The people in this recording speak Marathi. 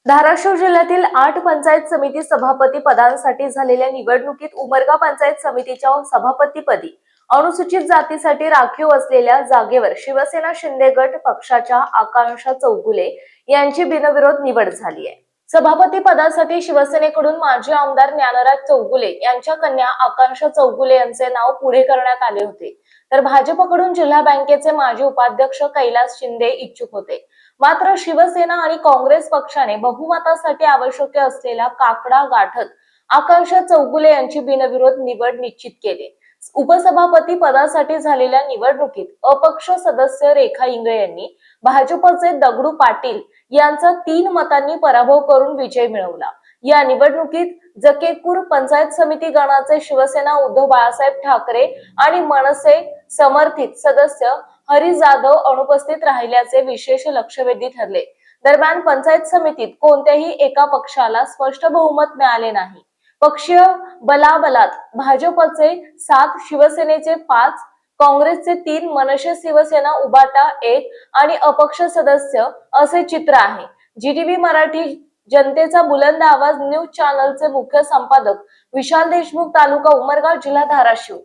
धाराशिव जिल्ह्यातील 8 पंचायत समिती सभापती पदांसाठी झालेल्या निवडणुकीत उमरगा पंचायत समितीच्या सभापतीपदी अनुसूचित जातीसाठी राखीव असलेल्या जागेवर शिवसेना शिंदे गट पक्षाच्या आकांक्षा चौगुले यांची बिनविरोध निवड झाली आहे। सभापती पदासाठी शिवसेनेकडून माजी आमदार ज्ञानराज चौगुले यांच्या कन्या आकांक्षा चौगुले यांचे नाव पुढे करण्यात आले होते, तर भाजपकडून जिल्हा बँकेचे माजी उपाध्यक्ष कैलास शिंदे इच्छुक होते। मात्र शिवसेना आणि काँग्रेस पक्षाने बहुमतासाठी आवश्यक असलेला काकडा गाठत आकांक्षा चौगुले यांची बिनविरोध निवड निश्चित केली। उपसभापती पदासाठी झालेल्या निवडणुकीत अपक्ष सदस्य रेखा इंगळे यांनी भाजपचे दगडू पाटील यांचा 3 मतांनी पराभव करून विजय मिळवला। या निवडणुकीत जकेकूर पंचायत समिती गणाचे शिवसेना उद्धव बाळासाहेब ठाकरे आणि मनसे समर्थित सदस्य हरी जाधव अनुपस्थित राहिल्याचे विशेष लक्षवेधी ठरले। दरम्यान पंचायत समितीत कोणत्याही एका पक्षाला स्पष्ट बहुमत मिळाले नाही। पक्षीय बलाबलात भाजपचे 7, शिवसेनेचे 5, काँग्रेसचे 3, मनसे शिवसेना उबाटा 1 आणि अपक्ष सदस्य असे चित्र आहे। जीटीव्ही मराठी जनतेचा बुलंद आवाज न्यूज चॅनलचे मुख्य संपादक विशाल देशमुख, तालुका उमरगा, जिल्हा धाराशिव।